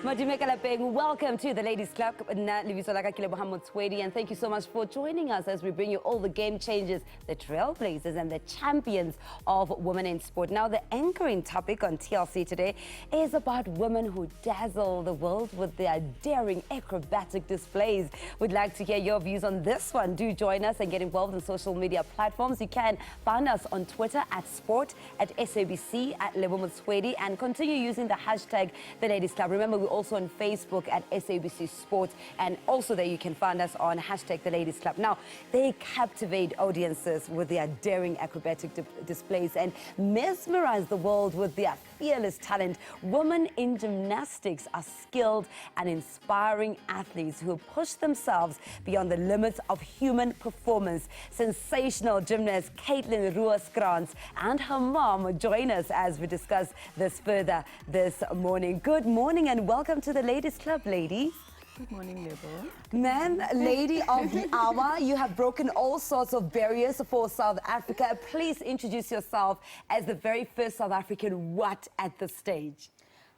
Welcome to the Ladies Club. Lebo Motsoeli, and thank you so much for joining us as we bring you all the game changers, the trailblazers and the champions of women in sport. Now, the anchoring topic on TLC today is about women who dazzle the world with their daring acrobatic displays. We'd like to hear your views on this one. Do join us and get involved in social media platforms. You can find us on Twitter at sport, at SABC, at Lebo Motsoeli, and continue using the hashtag the Ladies Club. Remember, we're also on Facebook at SABC Sport, and also there you can find us on hashtag the Ladies Club. Now, they captivate audiences with their daring acrobatic displays and mesmerize the world with their fearless talent. Women in gymnastics are skilled and inspiring athletes who push themselves beyond the limits of human performance. Sensational gymnast CAITLIN Rooskrantz and her mom join us as we discuss this further this morning. Good morning and welcome to the Ladies Club, ladies. Good morning, Lebo. Man, lady of the hour, you have broken all sorts of barriers for South Africa. Please introduce yourself as the very first South African what at the stage.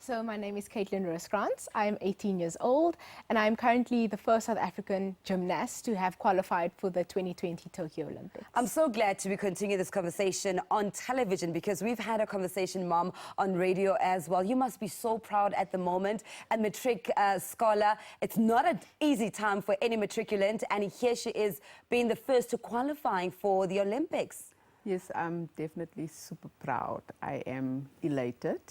So my name is CAITLIN Rooskrantz. I'm 18 years old and I'm currently the first South African gymnast to have qualified for the 2020 Tokyo Olympics. I'm so glad to be continuing this conversation on television because we've had a conversation, Mom, on radio as well. You must be so proud at the moment. A matric scholar. It's not an easy time for any matriculant, and here she is being the first to qualifying for the Olympics. Yes, I'm definitely super proud. I am elated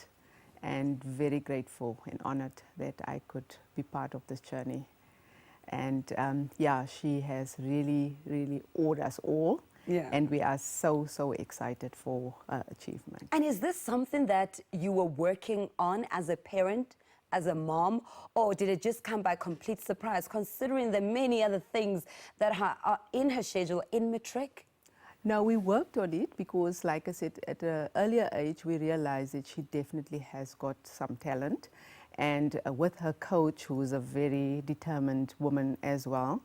and very grateful and honored that I could be part of this journey. And yeah, she has really awed us all. Yeah. And we are so excited for achievement. And is this something that you were working on as a parent, as a mom, or did it just come by complete surprise, considering the many other things that are in her schedule in matric? No, we worked on it because, like I said, at an earlier age, we realized that she definitely has got some talent. And with her coach, who is a very determined woman as well,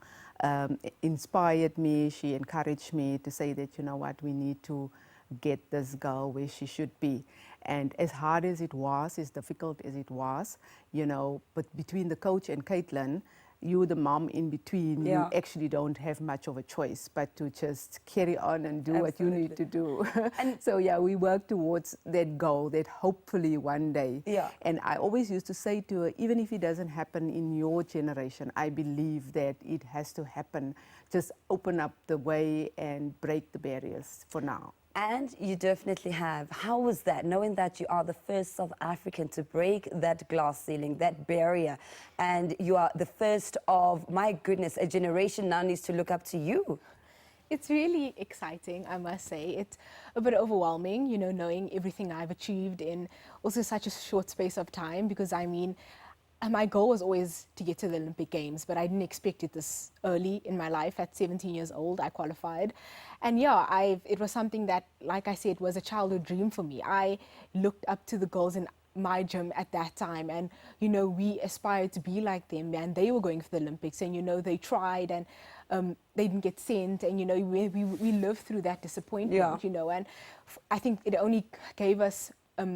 inspired me. She encouraged me to say that, you know what, we need to get this girl where she should be. And as hard as it was, as difficult as it was, you know, but between the coach and CAITLIN, you, the mom in between, you actually don't have much of a choice but to just carry on and do what you need to do. And so, yeah, we work towards that goal that hopefully one day. Yeah. And I always used to say to her, even if it doesn't happen in your generation, I believe that it has to happen. Just open up the way and break the barriers for now. And you definitely have. How was that, knowing that you are the first South African to break that glass ceiling, that barrier, and you are the first of, my goodness, a generation now needs to look up to you? It's really exciting, I must say. It's a bit overwhelming, you know, knowing everything I've achieved in also such a short space of time, because I mean, my goal was always to get to the Olympic Games, but I didn't expect it this early in my life. At 17 years old, I qualified. And yeah, it was something that, like I said, was a childhood dream for me. I looked up to the girls in my gym at that time, and, you know, we aspired to be like them, and they were going for the Olympics, and, you know, they tried, and they didn't get sent, and, you know, we lived through that disappointment, you know, and I think it only gave us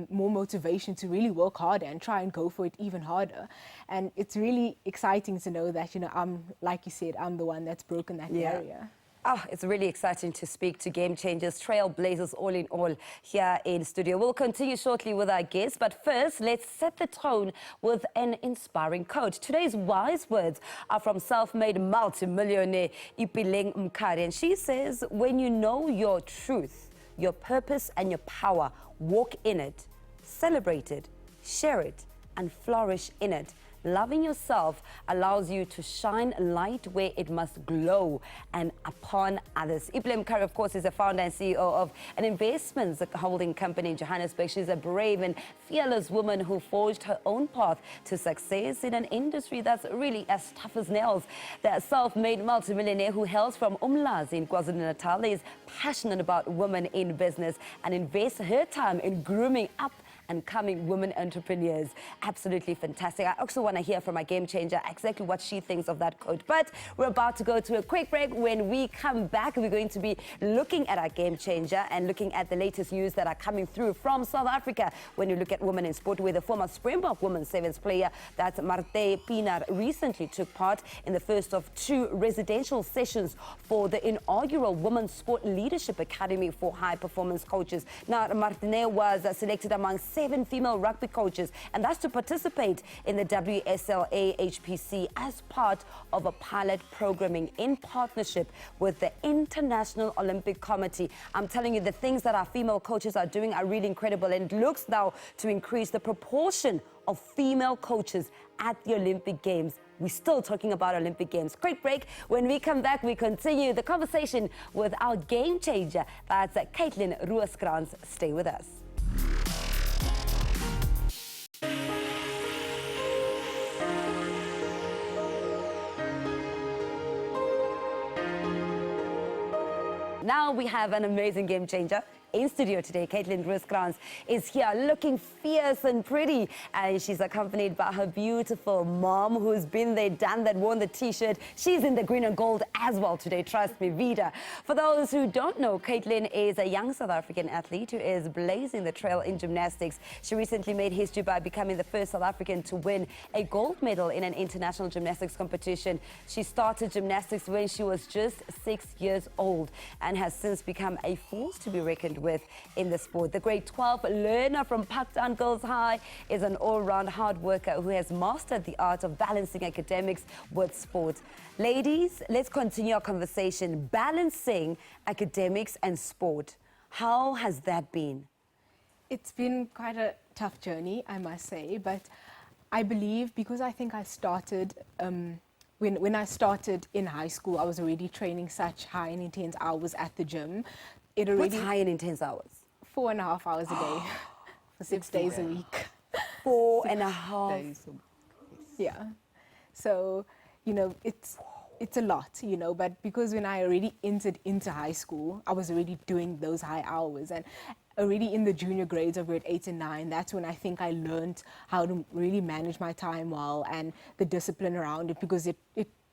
more motivation to really work harder and try and go for it even harder. And it's really exciting to know that, you know, like you said, I'm the one that's broken that barrier. Oh, it's really exciting to speak to game changers, trailblazers, all in all, here in studio. We'll continue shortly with our guests, but first, let's set the tone with an inspiring quote. Today's wise words are from self-made multi-millionaire utilising, and she says, when you know your truth, your purpose and your power, walk in it, celebrate it, share it, and flourish in it. Loving yourself allows you to shine light where it must glow and upon others. Iplem, of course, is the founder and CEO of an investments holding company in Johannesburg. She's a brave and fearless woman who forged her own path to success in an industry that's really as tough as nails. The self-made multimillionaire who hails from Umlazi in KwaZulu-Natal is passionate about women in business and invests her time in grooming up and coming women entrepreneurs. Absolutely fantastic. I also want to hear from my game changer exactly what she thinks of that quote. But we're about to go to a quick break. When we come back, we're going to be looking at our game changer and looking at the latest news that are coming through from South Africa. When you look at women in sport, with the former Springbok women's sevens player, that's Marte Pienaar, recently took part in the first of 2 residential sessions for the inaugural Women's Sport Leadership Academy for high performance coaches. Now, Martine was selected among 7 female rugby coaches, and that's to participate in the WSLA HPC as part of a pilot programming in partnership with the International Olympic Committee. I'm telling you, the things that our female coaches are doing are really incredible, and it looks now to increase the proportion of female coaches at the Olympic Games. We're still talking about Olympic Games. Quick break. When we come back, we continue the conversation with our game changer. That's CAITLIN Rooskrantz. Stay with us. Now we have an amazing game changer in studio today. CAITLIN Rooskrantz is here looking fierce and pretty, and she's accompanied by her beautiful mom, who's been there, done that, worn the t-shirt. She's in the green and gold as well today, trust me, Veda. For those who don't know, CAITLIN is a young South African athlete who is blazing the trail in gymnastics. She recently made history by becoming the first South African to win a gold medal in an international gymnastics competition. She started gymnastics when she was just 6 years old and has since become a force to be reckoned with in the sport. The grade 12 learner from Parktown Girls High is an all-round hard worker who has mastered the art of balancing academics with sport. Ladies, let's continue our conversation. Balancing academics and sport. How has that been? It's been quite a tough journey, I must say, but I believe because I think I started when I started in high school, I was already training such high and intense hours at the gym. What's high and intense hours? 4.5 hours a day for 6 days a week. 4.5 days. Yeah. So, you know, it's a lot, you know, but because when I already entered into high school, I was already doing those high hours, and already in the junior grades of grade 8 and 9, that's when I think I learned how to really manage my time well and the discipline around it, because it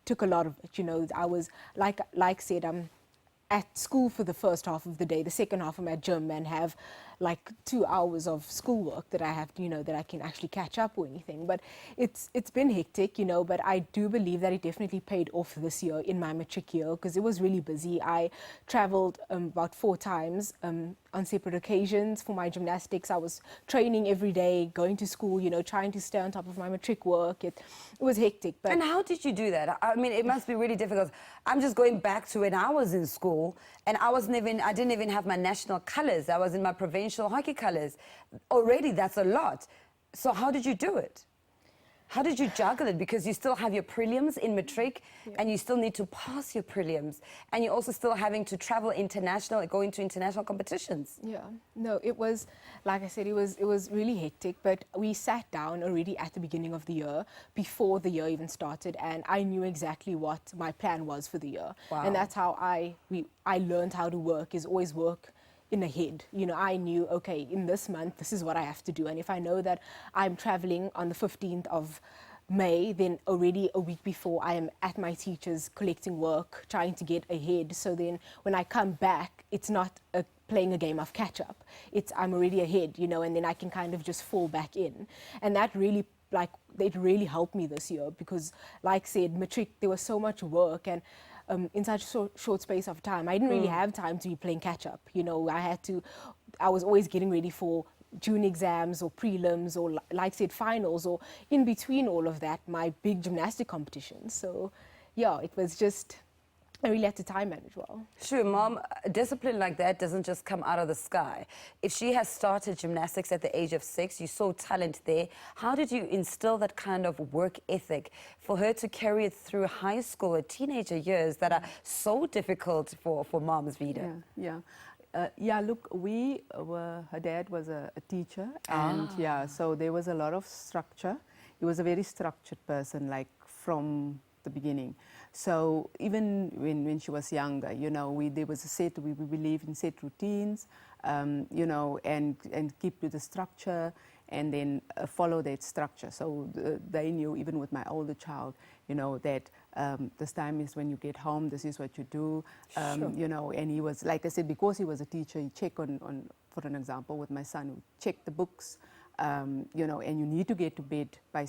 took a lot of it, you know. I was, like said, I'm at school for the first half of the day. The second half I'm at gym and have like 2 hours of schoolwork that I have to, you know, that I can actually catch up or anything. But it's been hectic, you know, but I do believe that it definitely paid off this year in my matric year, because it was really busy. I traveled about 4 times on separate occasions for my gymnastics. I was training every day, going to school, you know, trying to stay on top of my matric work. It was hectic. But and how did you do that? I mean, it must be really difficult. I'm just going back to when I was in school, and I didn't even have my national colors. I was in my provincial hockey colors. Already, that's a lot. So how did you do it? How did you juggle it? Because you still have your prelims in matric, and you still need to pass your prelims, and you're also still having to travel international, go into international competitions. yeah, no, it was, like I said, it was really hectic, but we sat down already at the beginning of the year, before the year even started, and I knew exactly what my plan was for the year. Wow. And that's how I learned how to work, is always work in a head. You know, I knew, okay, in this month, this is what I have to do. And if I know that I'm traveling on the 15th of May, then already a week before I am at my teacher's collecting work, trying to get ahead. So then when I come back, it's not playing a game of catch up. I'm already ahead, you know, and then I can kind of just fall back in. And that really, it really helped me this year, because like I said, matric, there was so much work, and in such a short space of time, I didn't really have time to be playing catch up. You know, I was always getting ready for June exams or prelims or, like I said, finals, or in between all of that, my big gymnastic competitions. So yeah, it was just, I really had to time manage well. Sure, Mom, discipline like that doesn't just come out of the sky. If she has started gymnastics at the age of 6, you saw talent there. How did you instill that kind of work ethic for her to carry it through high school or teenager years that are so difficult for moms, Veda? Yeah, look, her dad was a teacher, and so there was a lot of structure. He was a very structured person, like from the beginning. So even when she was younger, you know, there was we believe in set routines. you know, and keep to the structure, and then follow that structure. So they knew, even with my older child, you know, that this time is when you get home, this is what you do, you know, and he was, like I said, because he was a teacher, he checked on for an example, with my son, who checked the books, you know, and you need to get to bed by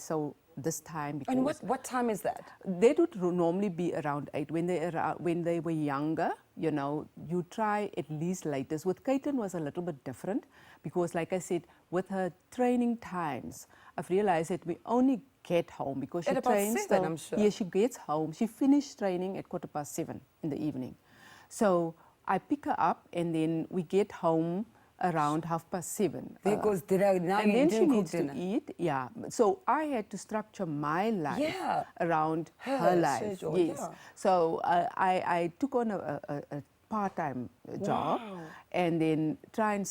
this time. And what time is that? They would normally be around 8. When they were younger, you know, you try at least latest. With CAITLIN was a little bit different, because like I said, with her training times, I've realized that we only get home because she at about trains 7, I'm sure. Yeah, she gets home. She finished training at 7:15 in the evening. So I pick her up, and then we get home around 7:30. There goes dinner. Now and you then she didn't cook needs dinner. to eat. Yeah. So I had to structure my life around her life. schedule, Yes. yeah. So I took on a part-time job, and then try and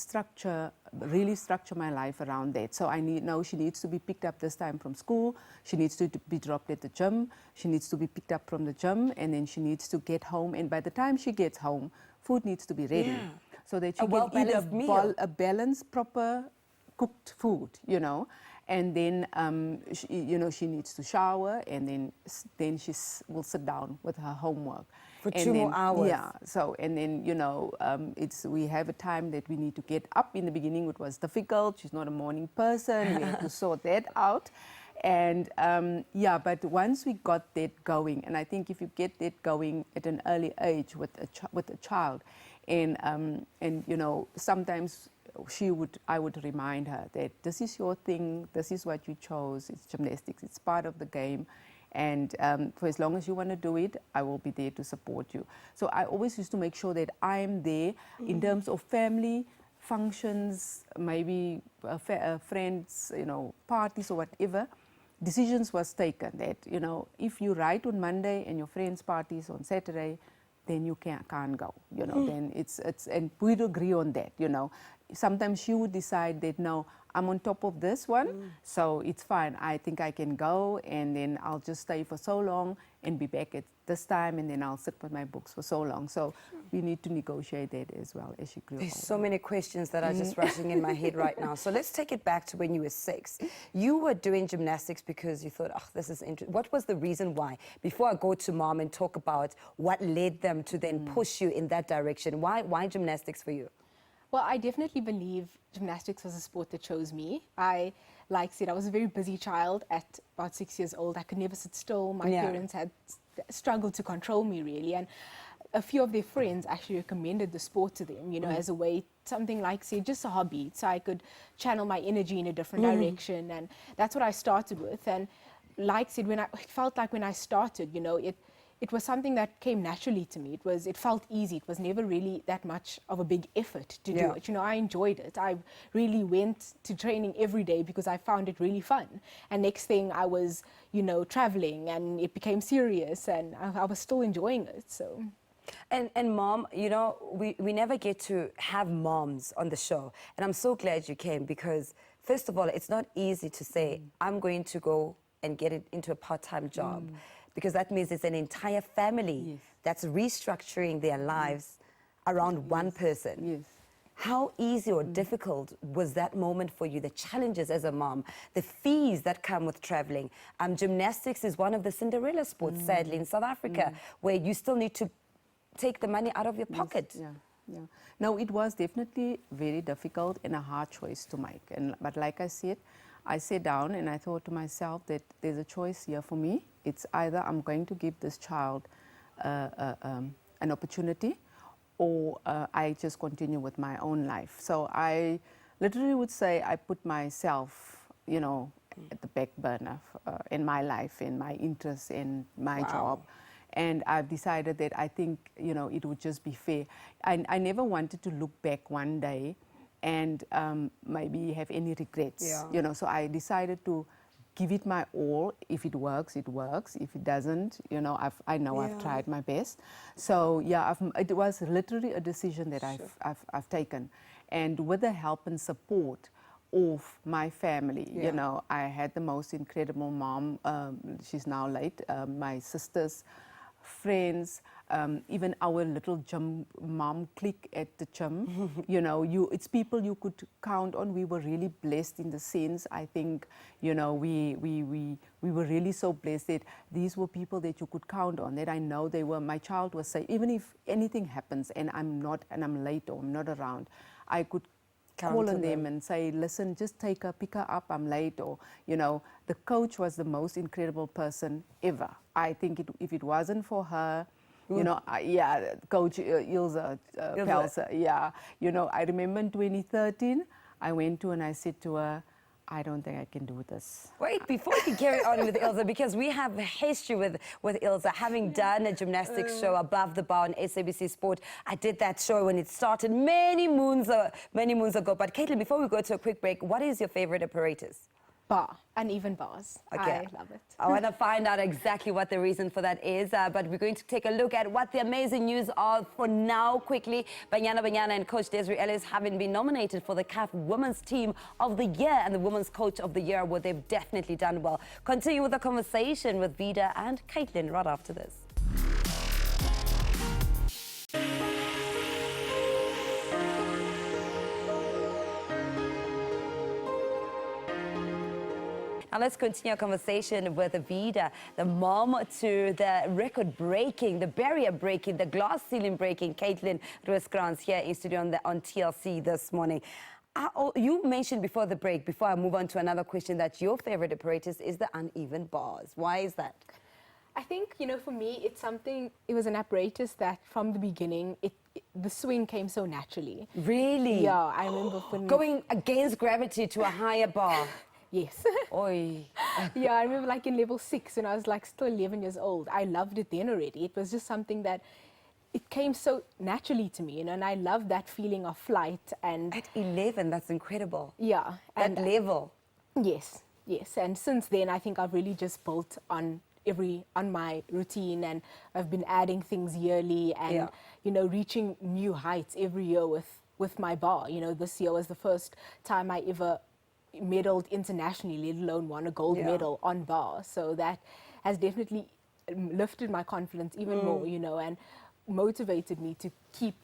really structure my life around that. So now she needs to be picked up this time from school. She needs to be dropped at the gym. She needs to be picked up from the gym, and then she needs to get home. And by the time she gets home, food needs to be ready. Yeah. So that she A can eat well-balanced meal. a balanced, proper cooked food, you know. And then, you know, she needs to shower, and then she will sit down with her homework. For and 2 then, more hours. Yeah. So, and then, you know, we have a time that we need to get up. In the beginning, it was difficult. She's not a morning person. We had to sort that out. And yeah, but once we got that going, and I think if you get that going at an early age with a child, and you know, sometimes I would remind her that this is your thing, this is what you chose, it's gymnastics, it's part of the game, and for as long as you want to do it, I will be there to support you. So I always used to make sure that I'm there in terms of family functions, maybe friends, you know, parties or whatever. Decisions was taken that, you know, if you write on Monday and your friends' parties on Saturday, then you can't go, you know, then it's, and we'd agree on that, you know. Sometimes she would decide that, no, I'm on top of this one, so it's fine, I think I can go, and then I'll just stay for so long and be back at this time, and then I'll sit with my books for so long. So we need to negotiate that as well as she grew There's older. so many questions that are just rushing in my head right now. So let's take it back to when you were 6. You were doing gymnastics because you thought, oh, this is interesting. What was the reason why? Before I go to Mom and talk about what led them to then push you in that direction, why gymnastics for you? Well, I definitely believe gymnastics was a sport that chose me. Like I said, I was a very busy child at about 6 years old. I could never sit still. My parents had struggled to control me, really. And a few of their friends actually recommended the sport to them, you know, as a way, something like, say, just a hobby, so I could channel my energy in a different direction. And that's what I started with. And like I said, it felt like when I started, you know, it was something that came naturally to me. It felt easy. It was never really that much of a big effort to do it. You know, I enjoyed it. I really went to training every day because I found it really fun. And next thing I was, you know, traveling, and it became serious, and I was still enjoying it, so. And Mom, you know, we never get to have moms on the show. And I'm so glad you came, because first of all, it's not easy to say, I'm going to go and get it into a part-time job. Because that means it's an entire family that's restructuring their lives around one person. Yes. How easy or difficult was that moment for you? The challenges as a mom, the fees that come with traveling. Gymnastics is one of the Cinderella sports, sadly, in South Africa, where you still need to take the money out of your pocket. Yeah. No, it was definitely very difficult and a hard choice to make. But like I said, I sat down and I thought to myself that there's a choice here for me. It's either I'm going to give this child an opportunity, or I just continue with my own life. So I literally would say I put myself, you know, at the back burner in my life, in my interests, in my job. And I've decided that I think, you know, it would just be fair. I never wanted to look back one day and maybe have any regrets, you know. So I decided to give it my all. If it works, it works. If it doesn't, you know, I know I've tried my best. So yeah, it was literally a decision that I've taken, and with the help and support of my family, you know, I had the most incredible mom. She's now late. My sisters, friends, even our little gym mom clique at the gym, you know, it's people you could count on. We were really blessed in the sense, I think, you know, we were really so blessed that these were people that you could count on, that I know they were, my child was safe. Even if anything happens and I'm late or I'm not around, I could call on them and say, listen, just pick her up, I'm late. Or, you know, the coach was the most incredible person ever. I think if it wasn't for her, you know, Coach Ilse Pelser, yeah. You know, I remember in 2013, I went to and I said to her, I don't think I can do this. Wait, before we can carry on with Ilse, because we have a history with Ilse, having done a gymnastics show, Above the Bar on SABC Sport. I did that show when it started many moons ago. But Caitlin, before we go to a quick break, what is your favorite apparatus? Bar, uneven bars. Okay. I love it. I want to find out exactly what the reason for that is, but we're going to take a look at what the amazing news are for now quickly. Banyana and Coach Desiree Ellis having been nominated for the CAF Women's Team of the Year and the Women's Coach of the Year Award. They've definitely done well. Continue with the conversation with Veda and Caitlin right after this. Now let's continue our conversation with Veda, the mom to the record-breaking, the barrier-breaking, the glass ceiling-breaking CAITLIN Rooskrantz here in studio on TLC this morning. You mentioned before the break, before I move on to another question, that your favorite apparatus is the uneven bars. Why is that? I think, you know, for me, it was an apparatus that from the beginning, the swing came so naturally. Really? Yeah, I remember going against gravity to a higher bar. Yes. Oi. Yeah, I remember like in level 6 when I was like still 11 years old. I loved it then already. It was just something that it came so naturally to me, you know, and I loved that feeling of flight. And at 11, that's incredible. Yeah. That level. Yes, yes. And since then, I think I've really just built on my routine, and I've been adding things yearly and, you know, reaching new heights every year with my bar. You know, this year was the first time I ever medaled internationally, let alone won a gold medal on bar. So that has definitely lifted my confidence even more, you know, and motivated me to keep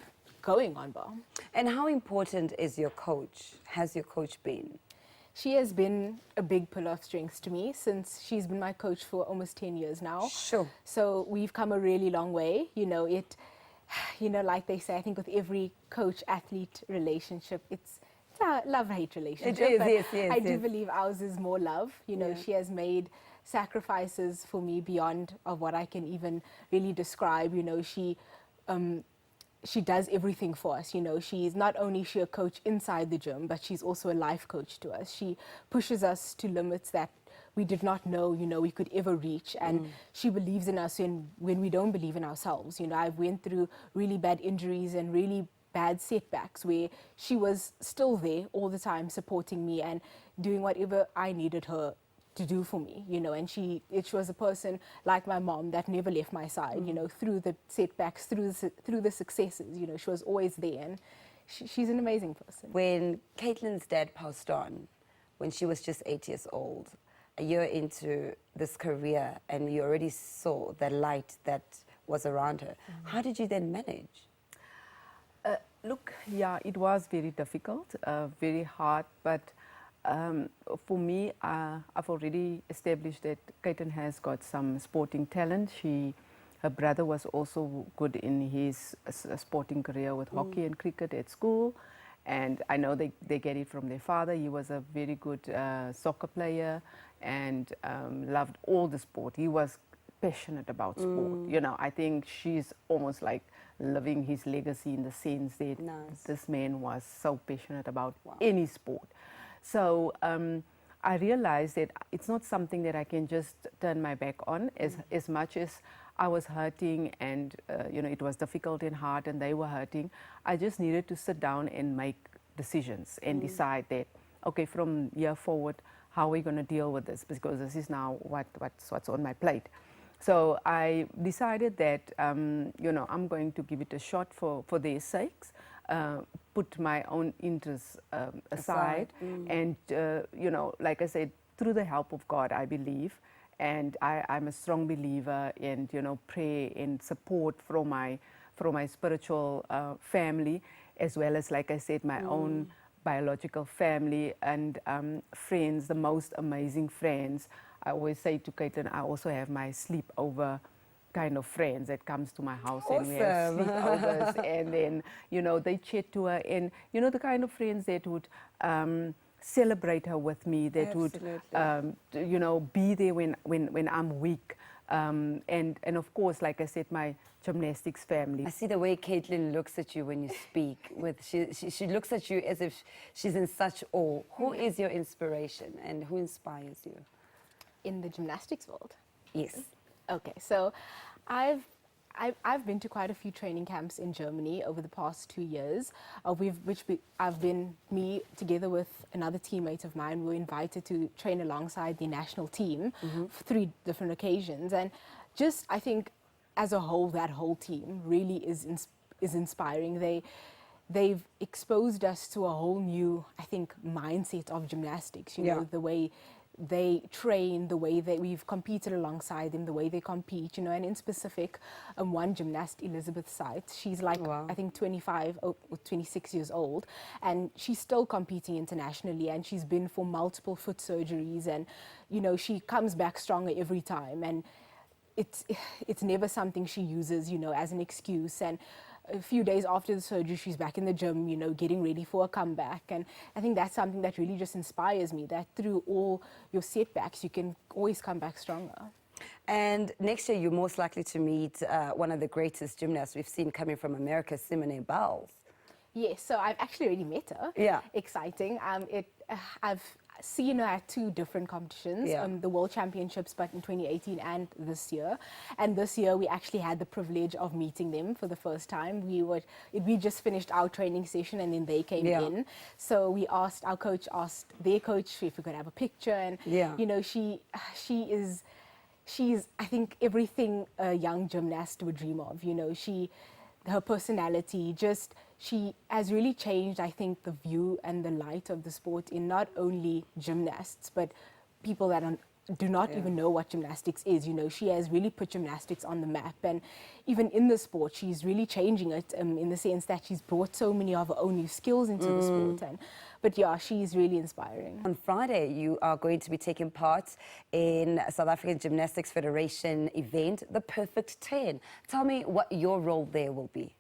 going on bar. And how important is your coach? Has your coach been? She has been a big pillar of strength to me since she's been my coach for almost 10 years now. Sure. So we've come a really long way. You know, you know, like they say, I think with every coach-athlete relationship, it's a love-hate relationship. It is, yes, I do believe ours is more love. You know, she has made sacrifices for me beyond of what I can even really describe. You know, she does everything for us. You know, she's not only a coach inside the gym, but she's also a life coach to us. She pushes us to limits that we did not know, you know, we could ever reach. And she believes in us when we don't believe in ourselves. You know, I've went through really bad injuries and really bad setbacks where she was still there all the time supporting me and doing whatever I needed her to do for me, you know. And she was a person like my mom that never left my side, you know, through the setbacks, through the successes, you know. She was always there, and she's an amazing person. When Caitlin's dad passed on, when she was just 8 years old, a year into this career, and you already saw the light that was around her, how did you then manage? Look, yeah, it was very difficult, very hard, but for me, I've already established that Caitlin has got some sporting talent. Her brother was also good in his sporting career with hockey and cricket at school, and I know they get it from their father. He was a very good soccer player and loved all the sport. He was passionate about sport. You know, I think she's almost like living his legacy in the sense that this man was so passionate about any sport. So I realized that it's not something that I can just turn my back on. As much as I was hurting and you know, it was difficult and hard and they were hurting, I just needed to sit down and make decisions and decide that, okay, from here forward, how are we going to deal with this? Because this is now what's on my plate. So I decided that, you know, I'm going to give it a shot for their sakes, put my own interests aside. And, you know, like I said, through the help of God, I believe, And I'm a strong believer in, you know, prayer and support from my spiritual family, as well as, like I said, my own biological family and friends, the most amazing friends. I always say to Caitlin, I also have my sleepover kind of friends that comes to my house. Awesome. And we have sleepovers and then, you know, they chat to her, and, you know, the kind of friends that would celebrate her with me, that would, you know, be there when I'm weak. And of course, like I said, my gymnastics family. I see the way Caitlin looks at you when you speak. She looks at you as if she's in such awe. Who is your inspiration and who inspires you? In the gymnastics world? Yes. Okay, so I've been to quite a few training camps in Germany over the past 2 years, me together with another teammate of mine, were invited to train alongside the national team for 3 different occasions. And just, I think, as a whole, that whole team really is inspiring. They've exposed us to a whole new, I think, mindset of gymnastics, you know, the way they train, the way that we've competed alongside them, the way they compete, you know. And in specific, one gymnast, Elizabeth Seitz, she's like, I think 25 or 26 years old, and she's still competing internationally, and she's been for multiple foot surgeries, and, you know, she comes back stronger every time, and it's never something she uses, you know, as an excuse. And a few days after the surgery, she's back in the gym, you know, getting ready for a comeback. And I think that's something that really just inspires me, that through all your setbacks, you can always come back stronger. And next year, you're most likely to meet one of the greatest gymnasts we've seen coming from America, Simone Biles. Yes, so I've actually already met her. Yeah. Exciting. I've seen her at 2 different competitions, the World Championships, but in 2018 and this year. And this year we actually had the privilege of meeting them for the first time. We just finished our training session and then they came in. So our coach asked their coach if we could have a picture, and you know, she's I think everything a young gymnast would dream of. You know, her personality, she has really changed, I think, the view and the light of the sport in not only gymnasts, but people that do not even know what gymnastics is. You know, she has really put gymnastics on the map, and even in the sport, she's really changing it in the sense that she's brought so many of her own new skills into the sport. But yeah, she's really inspiring. On Friday, you are going to be taking part in a South African Gymnastics Federation event, the Perfect 10. Tell me what your role there will be.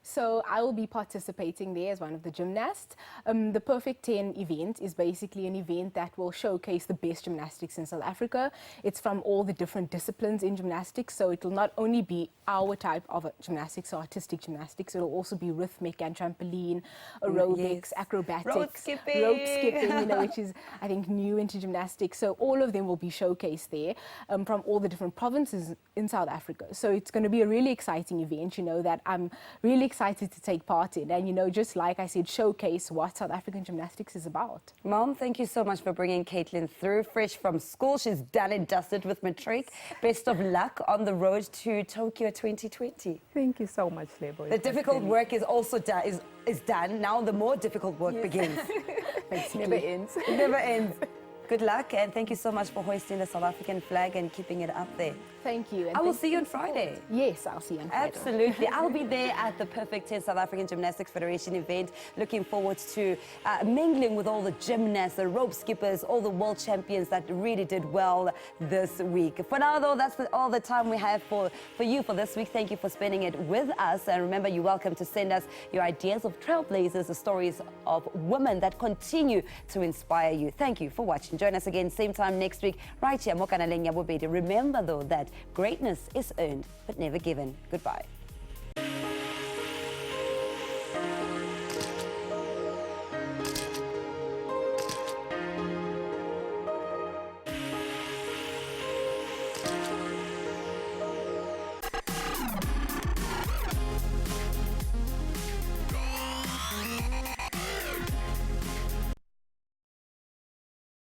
So I will be participating there as one of the gymnasts. The Perfect 10 event is basically an event that will showcase the best gymnastics in South Africa. It's from all the different disciplines in gymnastics, so it will not only be our type of gymnastics, or artistic gymnastics, it will also be rhythmic and trampoline, aerobics, acrobatics, rope skipping, you know, which is, I think, new into gymnastics. So all of them will be showcased there from all the different provinces in South Africa. So it's going to be a really exciting event, you know, that I'm really excited to take part in, and, you know, just like I said, showcase what South African gymnastics is about. Mom, thank you so much for bringing Caitlin through fresh from school. She's done and dusted with matric. Best of luck on the road to Tokyo 2020. Thank you so much, Lebo. The difficult work is also is done. Now the more difficult work begins. It never ends. It never ends. Good luck, and thank you so much for hoisting the South African flag and keeping it up there. Thank you. And I will see you on Friday. Yes, I'll see you on Friday. Absolutely. I'll be there at the Perfect 10 South African Gymnastics Federation event. Looking forward to mingling with all the gymnasts, the rope skippers, all the world champions that really did well this week. For now, though, that's all the time we have for you for this week. Thank you for spending it with us. And remember, you're welcome to send us your ideas of trailblazers, the stories of women that continue to inspire you. Thank you for watching. Join us again same time next week right here. Remember, though, that greatness is earned but never given. Goodbye.